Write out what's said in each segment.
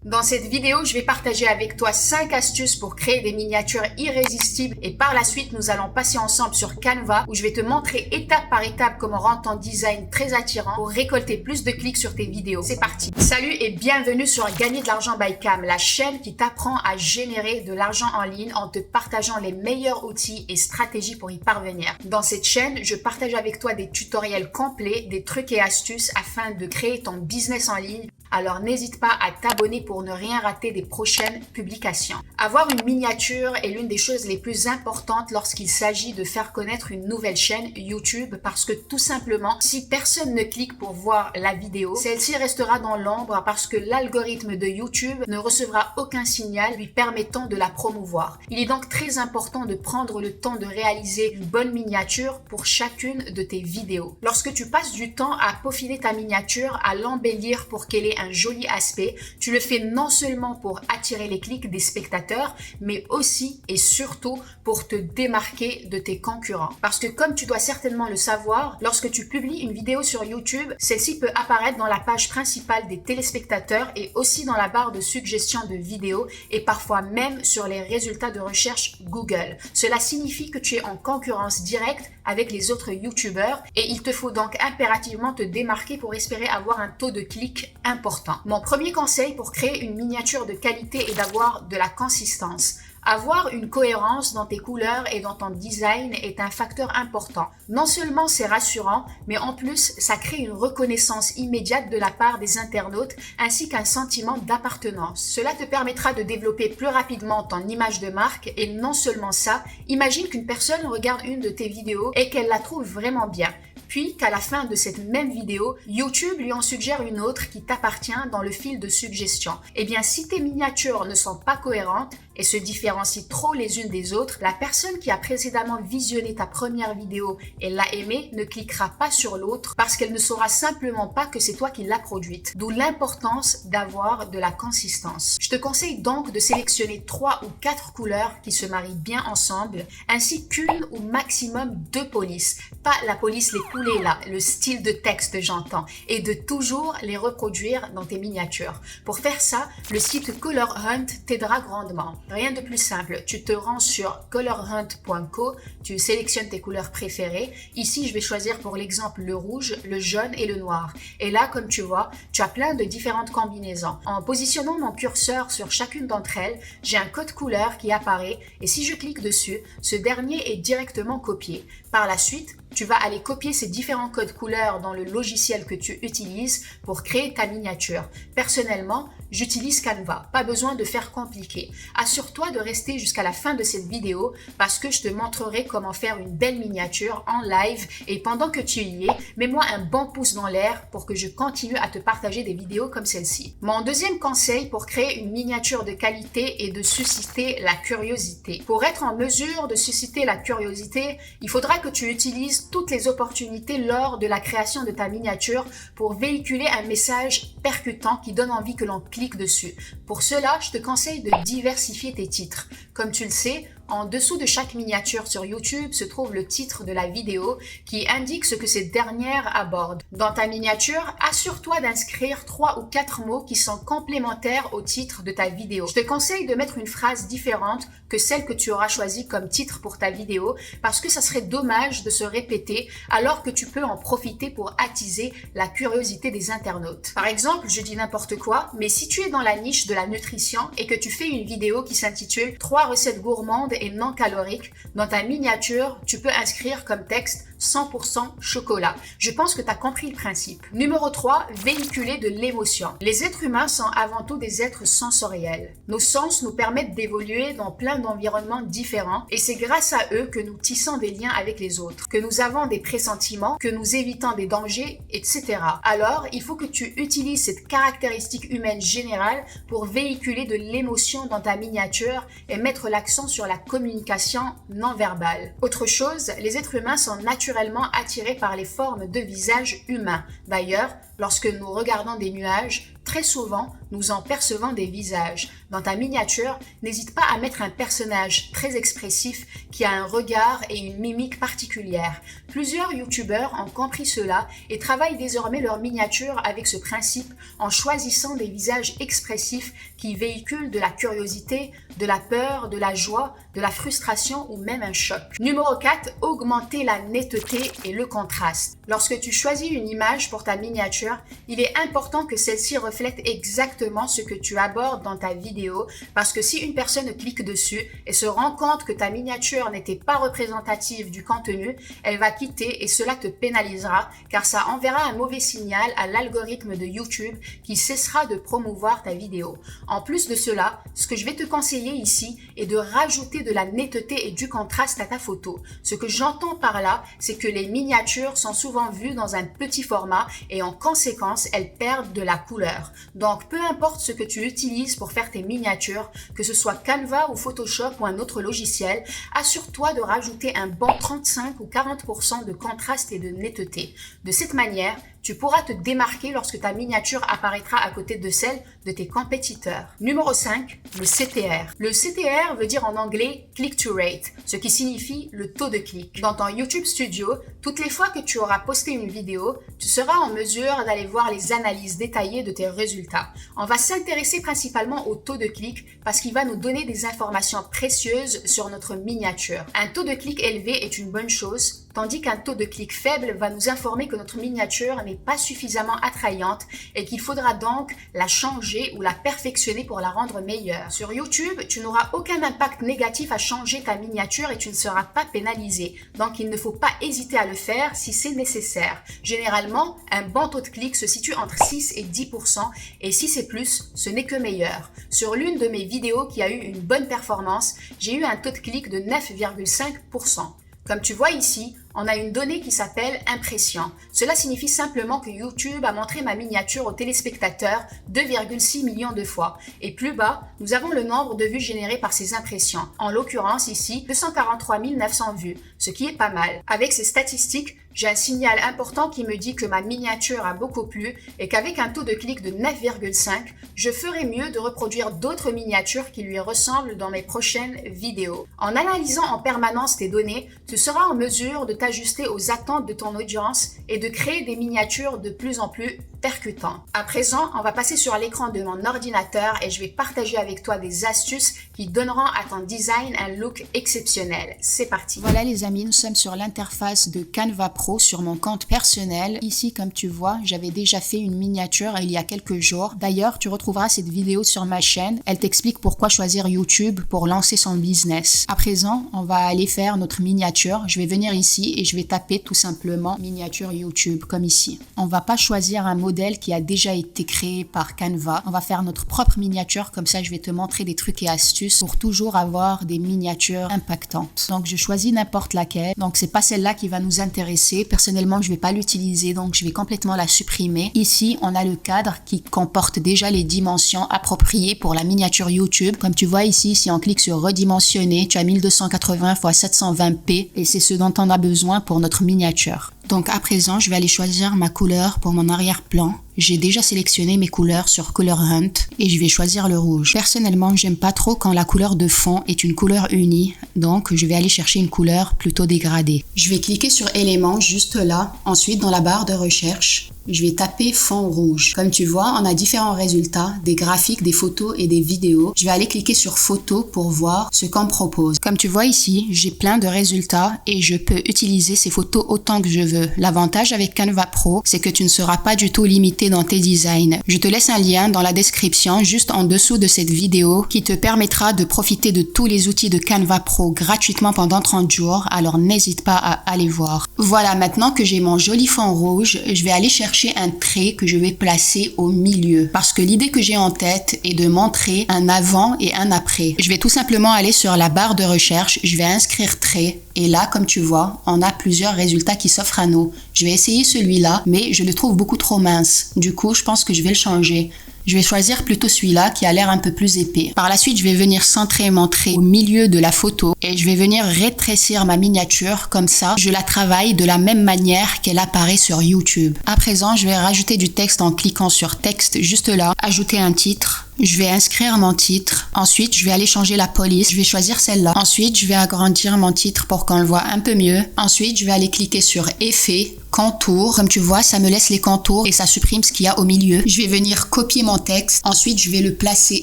Dans cette vidéo, je vais partager avec toi 5 astuces pour créer des miniatures irrésistibles et par la suite, nous allons passer ensemble sur Canva où je vais te montrer étape par étape comment rendre ton design très attirant pour récolter plus de clics sur tes vidéos. C'est parti! Salut et bienvenue sur Gagner de l'argent by Cam, la chaîne qui t'apprend à générer de l'argent en ligne en te partageant les meilleurs outils et stratégies pour y parvenir. Dans cette chaîne, je partage avec toi des tutoriels complets, des trucs et astuces afin de créer ton business en ligne. Alors n'hésite pas à t'abonner pour ne rien rater des prochaines publications. Avoir une miniature est l'une des choses les plus importantes lorsqu'il s'agit de faire connaître une nouvelle chaîne YouTube parce que tout simplement, si personne ne clique pour voir la vidéo, celle-ci restera dans l'ombre parce que l'algorithme de YouTube ne recevra aucun signal lui permettant de la promouvoir. Il est donc très important de prendre le temps de réaliser une bonne miniature pour chacune de tes vidéos. Lorsque tu passes du temps à peaufiner ta miniature, à l'embellir pour qu'elle ait un joli aspect, tu le fais non seulement pour attirer les clics des spectateurs, mais aussi et surtout pour te démarquer de tes concurrents. Parce que comme tu dois certainement le savoir, lorsque tu publies une vidéo sur YouTube, celle-ci peut apparaître dans la page principale des téléspectateurs et aussi dans la barre de suggestions de vidéos et parfois même sur les résultats de recherche Google. Cela signifie que tu es en concurrence directe avec les autres YouTubeurs et il te faut donc impérativement te démarquer pour espérer avoir un taux de clic important. Mon premier conseil pour créer une miniature de qualité est d'avoir de la consistance. Avoir une cohérence dans tes couleurs et dans ton design est un facteur important. Non seulement c'est rassurant, mais en plus, ça crée une reconnaissance immédiate de la part des internautes ainsi qu'un sentiment d'appartenance. Cela te permettra de développer plus rapidement ton image de marque et non seulement ça, imagine qu'une personne regarde une de tes vidéos et qu'elle la trouve vraiment bien. Puis qu'à la fin de cette même vidéo, YouTube lui en suggère une autre qui t'appartient dans le fil de suggestion. Eh bien, si tes miniatures ne sont pas cohérentes et se différencient trop les unes des autres, la personne qui a précédemment visionné ta première vidéo et l'a aimée ne cliquera pas sur l'autre parce qu'elle ne saura simplement pas que c'est toi qui l'as produite. D'où l'importance d'avoir de la consistance. Je te conseille donc de sélectionner 3 ou 4 couleurs qui se marient bien ensemble, ainsi qu'une ou maximum 2 polices. Pas la police les poulets là, le style de texte j'entends, et de toujours les reproduire dans tes miniatures. Pour faire ça, le site Color Hunt t'aidera grandement. Rien de plus simple, tu te rends sur colorhunt.co, tu sélectionnes tes couleurs préférées. Ici, je vais choisir pour l'exemple le rouge, le jaune et le noir. Et là, comme tu vois, tu as plein de différentes combinaisons. En positionnant mon curseur sur chacune d'entre elles, j'ai un code couleur qui apparaît et si je clique dessus, ce dernier est directement copié. Par la suite, tu vas aller copier ces différents codes couleurs dans le logiciel que tu utilises pour créer ta miniature. Personnellement, j'utilise Canva, pas besoin de faire compliqué. Assure-toi de rester jusqu'à la fin de cette vidéo parce que je te montrerai comment faire une belle miniature en live et pendant que tu y es, mets-moi un bon pouce dans l'air pour que je continue à te partager des vidéos comme celle-ci. Mon deuxième conseil pour créer une miniature de qualité est de susciter la curiosité. Pour être en mesure de susciter la curiosité, il faudra que tu utilises toutes les opportunités lors de la création de ta miniature pour véhiculer un message percutant qui donne envie que l'on clique dessus. Pour cela, je te conseille de diversifier tes titres. Comme tu le sais, en dessous de chaque miniature sur YouTube se trouve le titre de la vidéo qui indique ce que cette dernière aborde. Dans ta miniature, assure-toi d'inscrire 3 ou 4 mots qui sont complémentaires au titre de ta vidéo. Je te conseille de mettre une phrase différente que celle que tu auras choisie comme titre pour ta vidéo parce que ça serait dommage de se répéter alors que tu peux en profiter pour attiser la curiosité des internautes. Par exemple, je dis n'importe quoi, mais si tu es dans la niche de la nutrition et que tu fais une vidéo qui s'intitule 3 recettes gourmandes et non caloriques, dans ta miniature, tu peux inscrire comme texte 100% chocolat. Je pense que tu as compris le principe. Numéro 3, véhiculer de l'émotion. Les êtres humains sont avant tout des êtres sensoriels. Nos sens nous permettent d'évoluer dans plein d'environnements différents et c'est grâce à eux que nous tissons des liens avec les autres, que nous avons des pressentiments, que nous évitons des dangers, etc. Alors, il faut que tu utilises cette caractéristique humaine générale pour véhiculer de l'émotion dans ta miniature et mettre l'accent sur la communication non verbale. Autre chose, les êtres humains sont naturellement attirés par les formes de visage humains. D'ailleurs, Lorsque nous regardons des nuages, très souvent, nous en percevons des visages. Dans ta miniature, n'hésite pas à mettre un personnage très expressif qui a un regard et une mimique particulière. Plusieurs youtubeurs ont compris cela et travaillent désormais leurs miniatures avec ce principe en choisissant des visages expressifs qui véhiculent de la curiosité, de la peur, de la joie, de la frustration ou même un choc. Numéro 4, augmenter la netteté et le contraste. Lorsque tu choisis une image pour ta miniature, il est important que celle-ci reflète exactement ce que tu abordes dans ta vidéo parce que si une personne clique dessus et se rend compte que ta miniature n'était pas représentative du contenu, elle va quitter et cela te pénalisera car ça enverra un mauvais signal à l'algorithme de YouTube qui cessera de promouvoir ta vidéo. En plus de cela, ce que je vais te conseiller ici est de rajouter de la netteté et du contraste à ta photo. Ce que j'entends par là, c'est que les miniatures sont souvent vues dans un petit format et en conséquence, elles perdent de la couleur. Donc, peu importe ce que tu utilises pour faire tes miniatures, que ce soit Canva ou Photoshop ou un autre logiciel, assure-toi de rajouter un bon 35 ou 40% de contraste et de netteté. De cette manière, tu pourras te démarquer lorsque ta miniature apparaîtra à côté de celle de tes compétiteurs. Numéro 5, le CTR. Le CTR veut dire en anglais Click to Rate, ce qui signifie le taux de clic. Dans ton YouTube Studio, toutes les fois que tu auras posté une vidéo, tu seras en mesure d'aller voir les analyses détaillées de tes résultats. On va s'intéresser principalement au taux de clic parce qu'il va nous donner des informations précieuses sur notre miniature. Un taux de clic élevé est une bonne chose, tandis qu'un taux de clic faible va nous informer que notre miniature n'est pas suffisamment attrayante et qu'il faudra donc la changer ou la perfectionner pour la rendre meilleure. Sur YouTube, tu n'auras aucun impact négatif à changer ta miniature et tu ne seras pas pénalisé. Donc, il ne faut pas hésiter à le faire si c'est nécessaire. Généralement, un bon taux de clic se situe entre 6 et 10% et si c'est plus, ce n'est que meilleur. Sur l'une de mes vidéos qui a eu une bonne performance, j'ai eu un taux de clic de 9,5%. Comme tu vois ici, on a une donnée qui s'appelle impression. Cela signifie simplement que YouTube a montré ma miniature aux téléspectateurs 2,6 millions de fois. Et plus bas, nous avons le nombre de vues générées par ces impressions. En l'occurrence ici, 243 900 vues, ce qui est pas mal. Avec ces statistiques, j'ai un signal important qui me dit que ma miniature a beaucoup plu et qu'avec un taux de clic de 9,5, je ferai mieux de reproduire d'autres miniatures qui lui ressemblent dans mes prochaines vidéos. En analysant en permanence tes données, tu seras en mesure de t'ajuster aux attentes de ton audience et de créer des miniatures de plus en plus percutantes. À présent, on va passer sur l'écran de mon ordinateur et je vais partager avec toi des astuces qui donneront à ton design un look exceptionnel. C'est parti! Voilà les amis, nous sommes sur l'interface de Canva Pro sur mon compte personnel. Ici, comme tu vois, j'avais déjà fait une miniature il y a quelques jours. D'ailleurs, tu retrouveras cette vidéo sur ma chaîne. Elle t'explique pourquoi choisir YouTube pour lancer son business. À présent, on va aller faire notre miniature. Je vais venir ici et je vais taper tout simplement miniature YouTube comme ici. On va pas choisir un modèle qui a déjà été créé par Canva. On va faire notre propre miniature. Comme ça, je vais te montrer des trucs et astuces pour toujours avoir des miniatures impactantes. Donc, je choisis n'importe laquelle. Donc, c'est pas celle-là qui va nous intéresser. Personnellement, je vais pas l'utiliser, donc je vais complètement la supprimer. Ici, on a le cadre qui comporte déjà les dimensions appropriées pour la miniature YouTube. Comme tu vois ici, si on clique sur redimensionner, tu as 1280 x 720p et c'est ce dont on a besoin pour notre miniature. Donc à présent, je vais aller choisir ma couleur pour mon arrière-plan. J'ai déjà sélectionné mes couleurs sur Color Hunt et je vais choisir le rouge. Personnellement, j'aime pas trop quand la couleur de fond est une couleur unie, donc je vais aller chercher une couleur plutôt dégradée. Je vais cliquer sur éléments juste là. Ensuite, dans la barre de recherche, je vais taper fond rouge. Comme tu vois, on a différents résultats, des graphiques, des photos et des vidéos. Je vais aller cliquer sur photos pour voir ce qu'on me propose. Comme tu vois ici, j'ai plein de résultats et je peux utiliser ces photos autant que je veux. L'avantage avec Canva Pro, c'est que tu ne seras pas du tout limité dans tes designs. Je te laisse un lien dans la description juste en dessous de cette vidéo qui te permettra de profiter de tous les outils de Canva Pro gratuitement pendant 30 jours. Alors n'hésite pas à aller voir. Voilà, maintenant que j'ai mon joli fond rouge, je vais aller chercher un trait que je vais placer au milieu parce que l'idée que j'ai en tête est de montrer un avant et un après. Je vais tout simplement aller sur la barre de recherche, je vais inscrire trait et là, comme tu vois, on a plusieurs résultats qui s'offrent à nous. Je vais essayer celui-là, mais je le trouve beaucoup trop mince. Du coup, je pense que je vais le changer. Je vais choisir plutôt celui-là qui a l'air un peu plus épais. Par la suite, je vais venir centrer mon trait au milieu de la photo et je vais venir rétrécir ma miniature comme ça. Je la travaille de la même manière qu'elle apparaît sur YouTube. À présent, je vais rajouter du texte en cliquant sur texte juste là, ajouter un titre. Je vais inscrire mon titre. Ensuite, je vais aller changer la police. Je vais choisir celle-là. Ensuite, je vais agrandir mon titre pour qu'on le voit un peu mieux. Ensuite, je vais aller cliquer sur Effet, Contour. Comme tu vois, ça me laisse les contours et ça supprime ce qu'il y a au milieu. Je vais venir copier mon texte. Ensuite, je vais le placer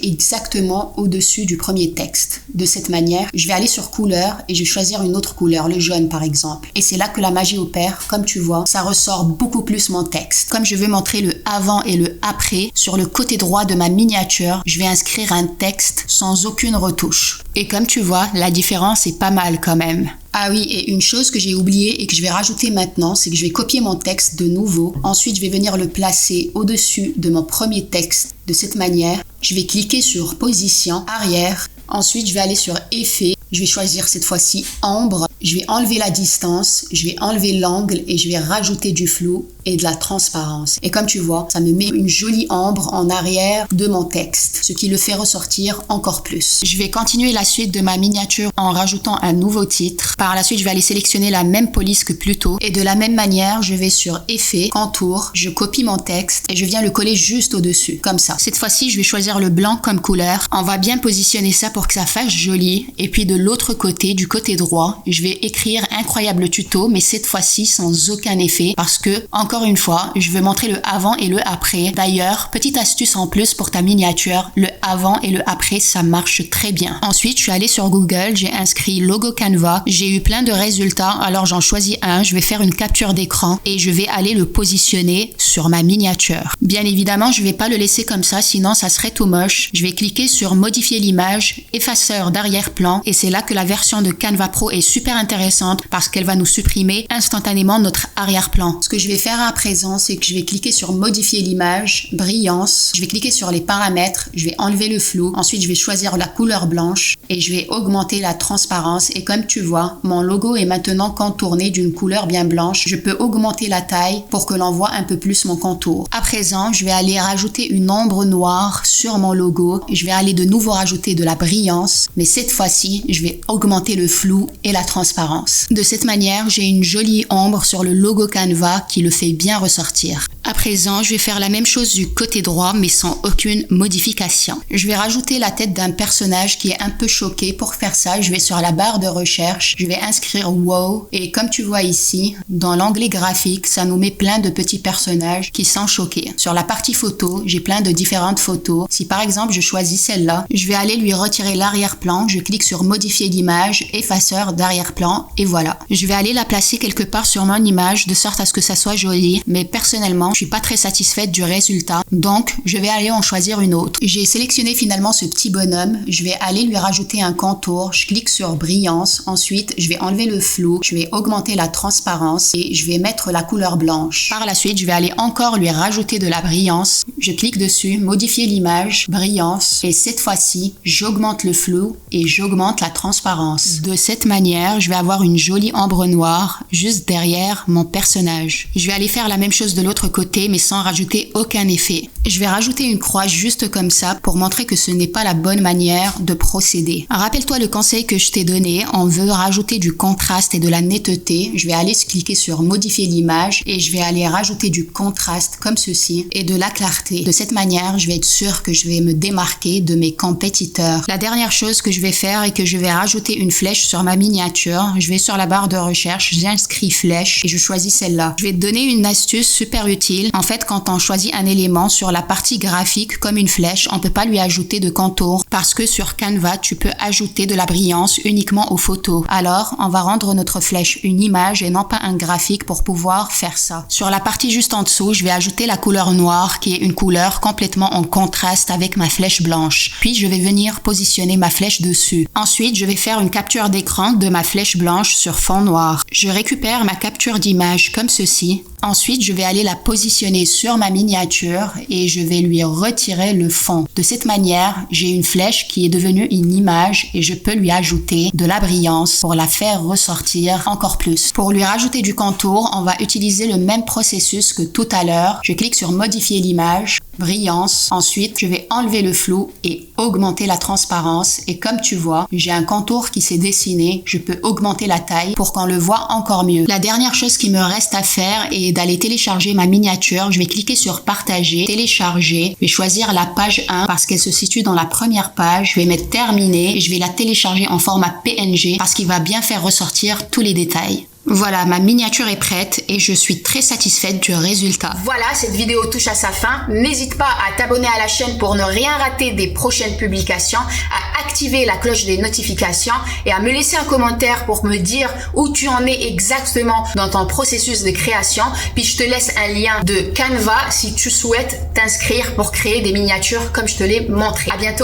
exactement au-dessus du premier texte. De cette manière, je vais aller sur couleur et je vais choisir une autre couleur, le jaune par exemple. Et c'est là que la magie opère. Comme tu vois, ça ressort beaucoup plus mon texte. Comme je veux montrer le avant et le après, sur le côté droit de ma miniature, je vais inscrire un texte sans aucune retouche. Et comme tu vois, la différence est pas mal quand même. Ah oui, et une chose que j'ai oubliée et que je vais rajouter maintenant, c'est que je vais copier mon texte de nouveau. Ensuite, je vais venir le placer au-dessus de mon premier texte de cette manière. Je vais cliquer sur Position, Arrière. Ensuite, je vais aller sur Effet. Je vais choisir cette fois-ci Ombre. Je vais enlever la distance, je vais enlever l'angle et je vais rajouter du flou et de la transparence. Et comme tu vois, ça me met une jolie ombre en arrière de mon texte, ce qui le fait ressortir encore plus. Je vais continuer la suite de ma miniature en rajoutant un nouveau titre. Par la suite, je vais aller sélectionner la même police que plus tôt. Et de la même manière, je vais sur Effet, Contour, je copie mon texte et je viens le coller juste au-dessus, comme ça. Cette fois-ci, je vais choisir le blanc comme couleur. On va bien positionner ça pour que ça fasse joli. Et puis de l'autre côté, du côté droit, je vais écrire incroyable tuto, mais cette fois-ci sans aucun effet parce que, encore une fois, je veux montrer le avant et le après. D'ailleurs, petite astuce en plus pour ta miniature, le avant et le après, ça marche très bien. Ensuite, je suis allée sur Google, j'ai inscrit logo Canva, j'ai eu plein de résultats, alors j'en choisis un, je vais faire une capture d'écran et je vais aller le positionner sur ma miniature. Bien évidemment, je vais pas le laisser comme ça, sinon ça serait tout moche. Je vais cliquer sur modifier l'image, effaceur d'arrière-plan et c'est là que la version de Canva Pro est super intéressante parce qu'elle va nous supprimer instantanément notre arrière-plan. Ce que je vais faire à présent, c'est que je vais cliquer sur modifier l'image, brillance, je vais cliquer sur les paramètres, je vais enlever le flou, ensuite je vais choisir la couleur blanche et je vais augmenter la transparence et comme tu vois, mon logo est maintenant contourné d'une couleur bien blanche. Je peux augmenter la taille pour que l'on voit un peu plus mon contour. À présent, je vais aller rajouter une ombre noire sur mon logo et je vais aller de nouveau rajouter de la brillance, mais cette fois-ci, je vais augmenter le flou et la transparence. De cette manière, j'ai une jolie ombre sur le logo Canva qui le fait bien ressortir. À présent, je vais faire la même chose du côté droit mais sans aucune modification. Je vais rajouter la tête d'un personnage qui est un peu choqué. Pour faire ça, je vais sur la barre de recherche, je vais inscrire wow et comme tu vois ici, dans l'onglet graphique, ça nous met plein de petits personnages qui sont choqués. Sur la partie photo, j'ai plein de différentes photos. Si par exemple je choisis celle-là, je vais aller lui retirer l'arrière-plan, je clique sur modifier l'image, effaceur d'arrière-plan et voilà. Je vais aller la placer quelque part sur mon image de sorte à ce que ça soit joli, mais personnellement, je suis pas très satisfaite du résultat, donc je vais aller en choisir une autre. J'ai sélectionné finalement ce petit bonhomme, je vais aller lui rajouter un contour, je clique sur brillance, ensuite je vais enlever le flou, je vais augmenter la transparence et je vais mettre la couleur blanche. Par la suite, je vais aller encore lui rajouter de la brillance, je clique dessus, modifier l'image, brillance et cette fois-ci, j'augmente le flou et j'augmente la transparence. De cette manière, je vais avoir une jolie ombre noire juste derrière mon personnage. Je vais aller faire la même chose de l'autre côté mais sans rajouter aucun effet. Je vais rajouter une croix juste comme ça pour montrer que ce n'est pas la bonne manière de procéder. Rappelle-toi le conseil que je t'ai donné, on veut rajouter du contraste et de la netteté. Je vais aller cliquer sur modifier l'image et je vais aller rajouter du contraste comme ceci et de la clarté. De cette manière, je vais être sûre que je vais me démarquer de mes compétiteurs. La dernière chose que je vais faire est que je vais rajouter une flèche sur ma miniature. Je vais sur la barre de recherche, j'inscris flèche et je choisis celle-là. Je vais te donner une astuce super utile. En fait, quand on choisit un élément sur la partie graphique comme une flèche, on peut pas lui ajouter de contour parce que sur Canva, tu peux ajouter de la brillance uniquement aux photos. Alors, on va rendre notre flèche une image et non pas un graphique pour pouvoir faire ça. Sur la partie juste en dessous, je vais ajouter la couleur noire qui est une couleur complètement en contraste avec ma flèche blanche. Puis, je vais venir positionner ma flèche dessus. Ensuite, je vais faire une capture d'écran de ma flèche blanche sur fond noir. Je récupère ma capture d'image comme ceci. Ensuite, je vais aller la positionner sur ma miniature et je vais lui retirer le fond. De cette manière, j'ai une flèche qui est devenue une image et je peux lui ajouter de la brillance pour la faire ressortir encore plus. Pour lui rajouter du contour, on va utiliser le même processus que tout à l'heure. Je clique sur modifier l'image. brillance. Ensuite, je vais enlever le flou et augmenter la transparence. Et comme tu vois, j'ai un contour qui s'est dessiné. Je peux augmenter la taille pour qu'on le voit encore mieux. La dernière chose qui me reste à faire est d'aller télécharger ma miniature. Je vais cliquer sur partager, télécharger. Je vais choisir la page 1 parce qu'elle se situe dans la première page. Je vais mettre terminer et je vais la télécharger en format PNG parce qu'il va bien faire ressortir tous les détails. Voilà, ma miniature est prête et je suis très satisfaite du résultat. Voilà, cette vidéo touche à sa fin. N'hésite pas à t'abonner à la chaîne pour ne rien rater des prochaines publications, à activer la cloche des notifications et à me laisser un commentaire pour me dire où tu en es exactement dans ton processus de création. Puis je te laisse un lien de Canva si tu souhaites t'inscrire pour créer des miniatures comme je te l'ai montré. À bientôt.